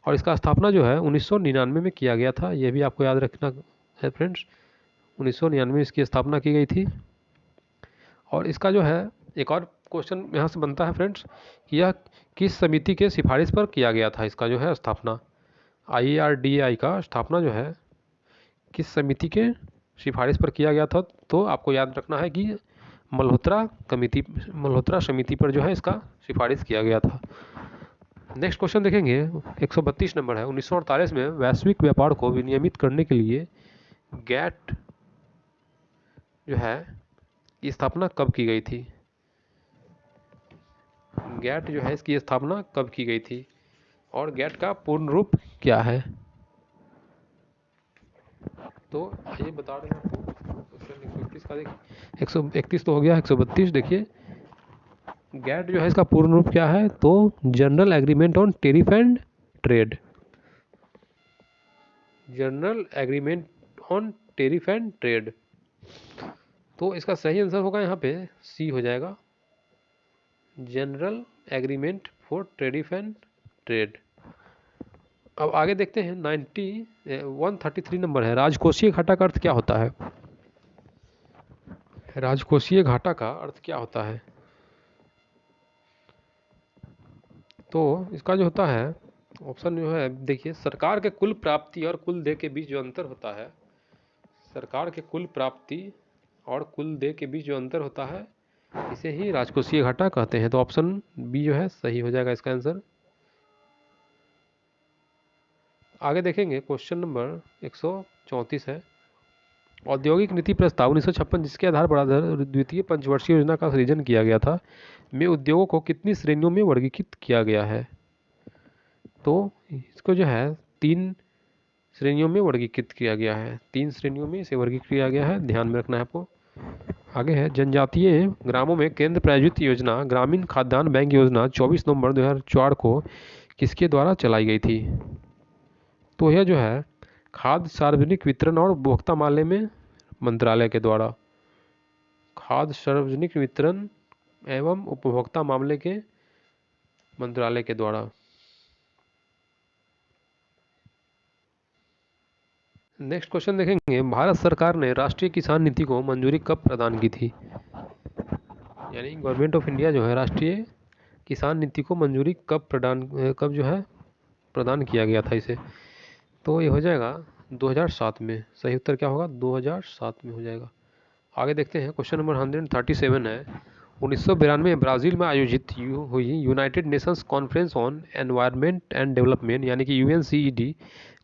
और इसका स्थापना जो है 1999 में किया गया था, यह भी आपको याद रखना है फ्रेंड्स। 1999 में इसकी स्थापना की गई थी। और इसका जो है एक और क्वेश्चन यहाँ से बनता है फ्रेंड्स कि यह किस समिति के सिफारिश पर किया गया था? इसका जो है स्थापना IRDAI का स्थापना जो है किस समिति के सिफारिश पर किया गया था? तो आपको याद रखना है कि मल्होत्रा समिति पर जो है इसका सिफारिश किया गया था। नेक्स्ट क्वेश्चन देखेंगे 132 नंबर है, 1948 में वैश्विक व्यापार को विनियमित करने के लिए गैट जो है की स्थापना कब की गई थी? गैट जो है इसकी स्थापना कब की गई थी और गैट का पूर्ण रूप क्या है? तो ये बता रहे हैं आपको। 131 का देखिए, 131 तो हो गया, 132 देखिए गैट जो है इसका पूर्ण रूप क्या है? तो general agreement on tariff and trade. General agreement on tariff and trade. तो इसका सही आंसर होगा यहाँ पे सी हो जाएगा, general agreement for tariff and trade. अब आगे देखते हैं 133 नंबर है, राजकोषीय घाटा का अर्थ क्या होता है? राजकोषीय घाटा का अर्थ क्या होता है? तो इसका जो होता है ऑप्शन जो है देखिए, सरकार के कुल प्राप्ति और कुल देय के बीच जो अंतर होता है, सरकार के कुल प्राप्ति और कुल देय के बीच जो अंतर होता है इसे ही राजकोषीय घाटा कहते हैं। तो ऑप्शन बी जो है सही हो जाएगा इसका आंसर। आगे देखेंगे क्वेश्चन नंबर 134 है, औद्योगिक नीति प्रस्ताव 1956 जिसके आधार पर द्वितीय पंचवर्षीय योजना का सृजन किया गया था में उद्योगों को कितनी श्रेणियों में वर्गीकृत किया गया है? तो इसको जो है 3 श्रेणियों में वर्गीकृत किया गया है, 3 श्रेणियों में इसे वर्गीकृत किया गया है, ध्यान में रखना है आपको। आगे है जनजातीय ग्रामों में केंद्र प्रायोजित योजना ग्रामीण खाद्यान्न बैंक योजना 24 नवंबर 2004 को किसके द्वारा चलाई गई थी? तो यह जो है खाद्य सार्वजनिक वितरण और उपभोक्ता मामले में मंत्रालय के द्वारा, खाद्य सार्वजनिक वितरण एवं उपभोक्ता मामले के मंत्रालय के द्वारा। नेक्स्ट क्वेश्चन देखेंगे, भारत सरकार ने राष्ट्रीय किसान नीति को मंजूरी कब प्रदान की थी? यानी गवर्नमेंट ऑफ इंडिया जो है राष्ट्रीय किसान नीति को मंजूरी कब जो है प्रदान किया गया था इसे? तो ये हो जाएगा 2007 में। सही उत्तर क्या होगा? 2007 में हो जाएगा। आगे देखते हैं क्वेश्चन नंबर 137 है, 1992 में ब्राज़ील में आयोजित हुई United Nations conference on environment and development यानी कि UNCED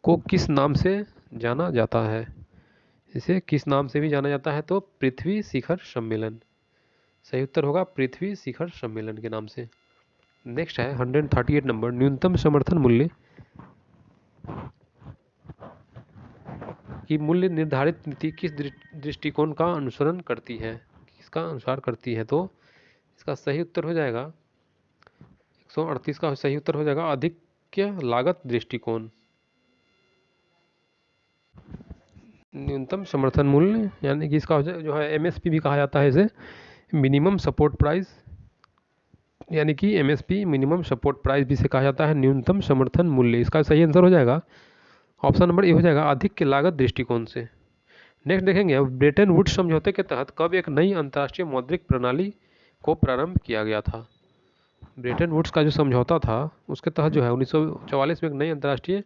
को किस नाम से जाना जाता है? इसे किस नाम से भी जाना जाता है? तो पृथ्वी शिखर सम्मेलन। सही उत्तर होगा पृथ्वी शिखर सम्मेलन के नाम से। नेक्स्ट है 138 नंबर, न्यूनतम समर्थन मूल्य की मूल्य निर्धारित नीति किस दृष्टिकोण का अनुसरण करती है, किसका अनुसार करती है? तो इसका सही उत्तर हो जाएगा 138 का सही उत्तर हो जाएगा अधिक लागत दृष्टिकोण। न्यूनतम समर्थन मूल्य यानी कि इसका जो है MSP भी कहा जाता है इसे, मिनिमम सपोर्ट प्राइस यानी कि MSP मिनिमम सपोर्ट प्राइस भी से कहा जाता है न्यूनतम समर्थन मूल्य। इसका सही आंसर हो जाएगा ऑप्शन नंबर ए हो जाएगा अधिक के लागत दृष्टिकोण से। नेक्स्ट देखेंगे, ब्रेटन वुड्स समझौते के तहत कब एक नई अंतर्राष्ट्रीय मौद्रिक प्रणाली को प्रारंभ किया गया था? ब्रेटन वुड्स का जो समझौता था उसके तहत जो है 1944 में एक नई अंतर्राष्ट्रीय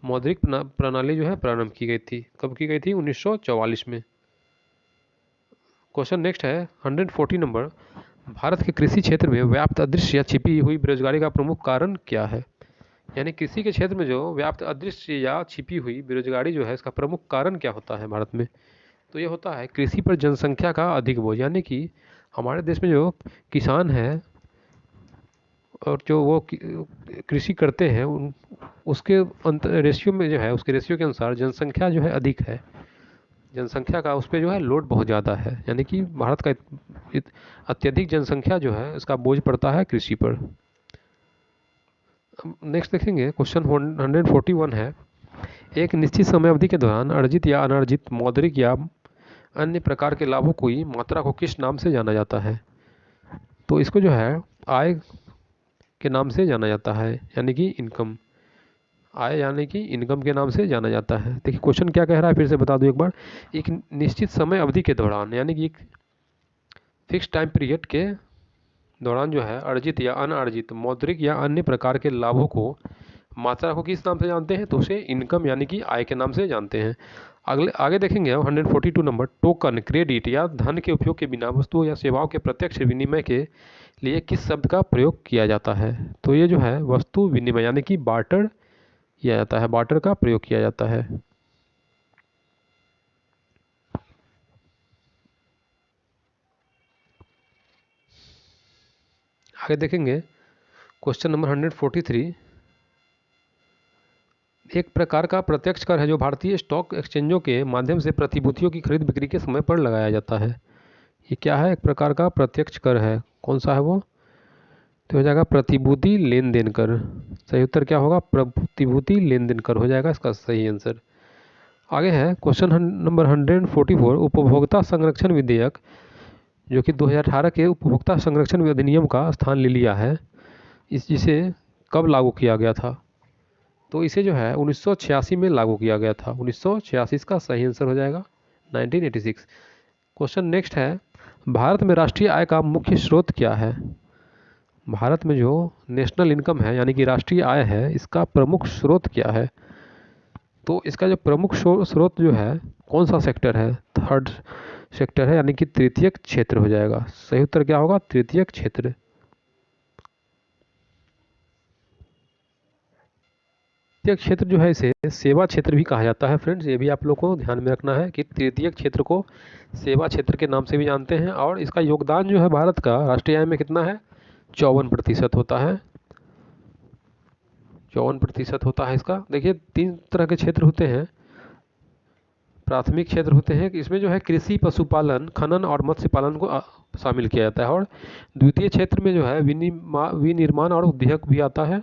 मौद्रिक प्रणाली जो है प्रारंभ की गई थी। कब की गई थी? 1944 में। क्वेश्चन नेक्स्ट है 140 नंबर। भारत के कृषि क्षेत्र में व्याप्त अदृश्य या छिपी हुई बेरोजगारी का प्रमुख कारण क्या है? यानी कृषि के क्षेत्र में जो व्याप्त अदृश्य या छिपी हुई बेरोजगारी जो है इसका प्रमुख कारण क्या होता है भारत में? तो ये होता है कृषि पर जनसंख्या का अधिक बोझ। यानी कि हमारे देश में जो किसान हैं और जो वो कृषि करते हैं उसके रेशियो में जो है, उसके रेशियो के अनुसार जनसंख्या जो है अधिक है। जनसंख्या का उस पर जो है लोड बहुत ज़्यादा है। यानी कि भारत का अत्यधिक जनसंख्या जो है इसका बोझ पड़ता है कृषि पर। नेक्स्ट देखेंगे क्वेश्चन 141 है। एक निश्चित समय अवधि के दौरान अर्जित या अनर्जित मौद्रिक या अन्य प्रकार के लाभों की मात्रा को किस नाम से जाना जाता है? तो इसको जो है आय के नाम से जाना जाता है, यानी कि इनकम। आय यानी कि इनकम के नाम से जाना जाता है। देखिए क्वेश्चन क्या कह रहा है, फिर से बता दूं एक बार। एक निश्चित समय अवधि के दौरान यानी कि एक फिक्स टाइम पीरियड के दौरान जो है अर्जित या अनअर्जित मौद्रिक या अन्य प्रकार के लाभों को मात्रा को किस नाम से जानते हैं? तो उसे इनकम यानी कि आय के नाम से जानते हैं। आगे देखेंगे हम 142 नंबर। टोकन, क्रेडिट या धन के उपयोग के बिना वस्तुओं या सेवाओं के प्रत्यक्ष विनिमय के लिए किस शब्द का प्रयोग किया जाता है? तो ये जो है वस्तु विनिमय यानी कि बार्टर किया जाता है, बार्टर का प्रयोग किया जाता है। आगे देखेंगे क्वेश्चन नंबर 143। एक प्रकार का प्रत्यक्ष कर है जो भारतीय स्टॉक एक्सचेंजों के माध्यम से प्रतिभूतियों की खरीद बिक्री के समय पर लगाया जाता है। ये क्या है? एक प्रकार का प्रत्यक्ष कर है। कौन सा है वो? तो हो जाएगा प्रतिभूति लेन देन कर। सही उत्तर क्या होगा? प्रतिभूति लेन देन कर हो जाएगा इसका सही आंसर। आगे है क्वेश्चन नंबर 144। उपभोक्ता संरक्षण विधेयक जो कि 2018 के उपभोक्ता संरक्षण अधिनियम का स्थान ले लिया है, जिसे कब लागू किया गया था? तो इसे जो है 1986 में लागू किया गया था। 1986 इसका सही आंसर हो जाएगा, 1986। क्वेश्चन नेक्स्ट है। भारत में राष्ट्रीय आय का मुख्य स्रोत क्या है? भारत में जो नेशनल इनकम है यानी कि राष्ट्रीय आय है, इसका प्रमुख स्रोत क्या है? तो इसका जो प्रमुख स्रोत जो है कौन सा सेक्टर है? थर्ड सेक्टर है यानी कि तृतीयक क्षेत्र हो जाएगा। सही उत्तर क्या होगा? तृतीयक क्षेत्र। तृतीयक क्षेत्र जो है इसे सेवा क्षेत्र भी कहा जाता है। फ्रेंड्स ये भी आप लोग को ध्यान में रखना है कि तृतीयक क्षेत्र को सेवा क्षेत्र के नाम से भी जानते हैं। और इसका योगदान जो है भारत का राष्ट्रीय आय में कितना है? 54% होता है। 54% होता है इसका। देखिए 3 तरह के क्षेत्र होते हैं। प्राथमिक क्षेत्र होते हैं, इसमें जो है कृषि, पशुपालन, खनन और मत्स्य पालन को शामिल किया जाता है। और द्वितीय क्षेत्र में जो है विनिर्माण और उद्योग भी आता है,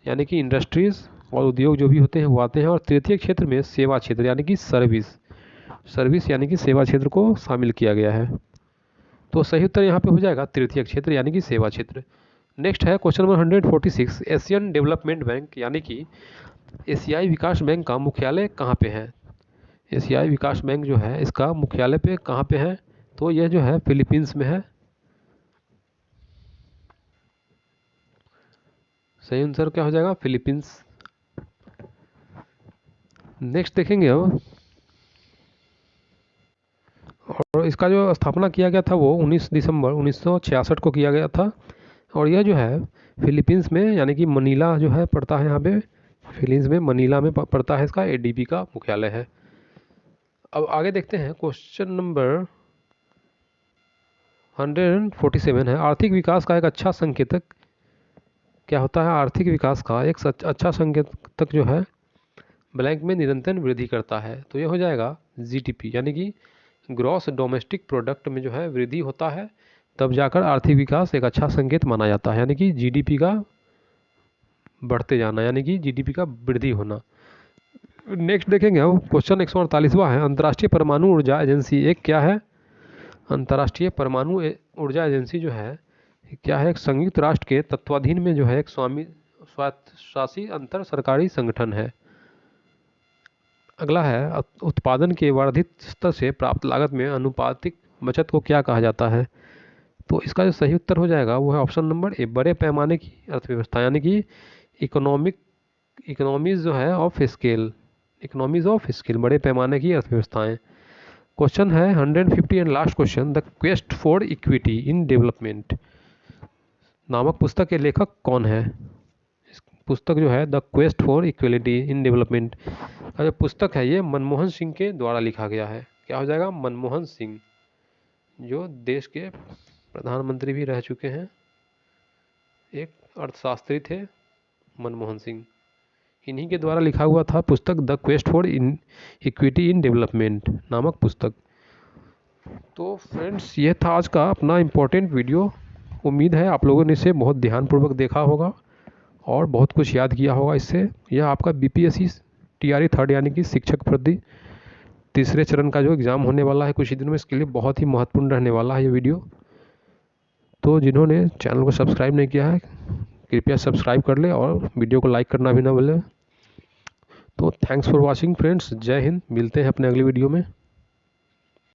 यानी कि इंडस्ट्रीज और उद्योग जो भी होते हैं वो आते हैं। और तृतीय क्षेत्र में सेवा क्षेत्र यानी कि सर्विस यानी कि सेवा क्षेत्र को शामिल किया गया है। तो सही उत्तर यहाँ पे हो जाएगा तृतीय क्षेत्र यानी कि सेवा क्षेत्र। नेक्स्ट है question number 146। Asian development bank यानी कि एशियाई विकास बैंक का मुख्यालय कहाँ पे है? एशियाई विकास बैंक जो है इसका मुख्यालय पे कहाँ पे है? तो यह जो है फिलीपींस में है। सही आंसर क्या हो जाएगा? फिलीपींस। नेक्स्ट देखेंगे अब, और इसका जो स्थापना किया गया था वो 19 दिसंबर 1966 को किया गया था। और यह जो है फिलीपींस में यानी कि मनीला जो है पड़ता है, यहाँ पे फिलीपींस में मनीला में पड़ता है, इसका एडीबी का मुख्यालय है। अब आगे देखते हैं क्वेश्चन नंबर 147 है। आर्थिक विकास का एक अच्छा संकेतक क्या होता है? आर्थिक विकास का एक अच्छा संकेतक जो है ब्लैंक में निरंतर वृद्धि करता है। तो ये हो जाएगा जीडीपी यानी कि ग्रॉस डोमेस्टिक प्रोडक्ट में जो है वृद्धि होता है, तब जाकर आर्थिक विकास एक अच्छा संकेत माना जाता है। यानी कि जीडीपी का बढ़ते जाना यानी कि जीडीपी का वृद्धि होना। नेक्स्ट देखेंगे अब क्वेश्चन 148वां है। अंतर्राष्ट्रीय परमाणु ऊर्जा एजेंसी एक क्या है? अंतर्राष्ट्रीय परमाणु ऊर्जा एजेंसी जो है क्या है? एक संयुक्त राष्ट्र के तत्वाधीन में जो है एक स्वायत्तशासी अंतर सरकारी संगठन है। अगला है उत्पादन के वर्धित स्तर से प्राप्त लागत में अनुपातिक बचत को क्या कहा जाता है? तो इसका जो सही उत्तर हो जाएगा वो है ऑप्शन नंबर ए, बड़े पैमाने की अर्थव्यवस्था, यानी कि इकोनॉमीज जो है of scale, economies of scale, बड़े पैमाने की अर्थव्यवस्थाएं। क्वेश्चन है 150 and last question, the quest for equity in development नामक पुस्तक के लेखक कौन है? इस पुस्तक जो है the quest for equality in development का जो पुस्तक है ये मनमोहन सिंह के द्वारा लिखा गया है। क्या हो जाएगा? मनमोहन सिंह, जो देश के प्रधानमंत्री भी रह चुके हैं, एक अर्थशास्त्री थे मनमोहन सिंह, इन्हीं के द्वारा लिखा हुआ था पुस्तक the quest for equity in development नामक पुस्तक। तो फ्रेंड्स ये था आज का अपना इम्पोर्टेंट वीडियो। उम्मीद है आप लोगों ने इसे बहुत ध्यानपूर्वक देखा होगा और बहुत कुछ याद किया होगा इससे। यह आपका बीपीएससी टीआरई 3rd यानी कि शिक्षक भर्ती तीसरे चरण का जो एग्ज़ाम होने वाला है कुछ ही दिनों में, इसके लिए बहुत ही महत्वपूर्ण रहने वाला है ये वीडियो। तो जिन्होंने चैनल को सब्सक्राइब नहीं किया है कृपया सब्सक्राइब कर ले और वीडियो को लाइक करना भी ना भूलें। तो थैंक्स फॉर वॉचिंग फ्रेंड्स, जय हिंद, मिलते हैं अपने अगली वीडियो में।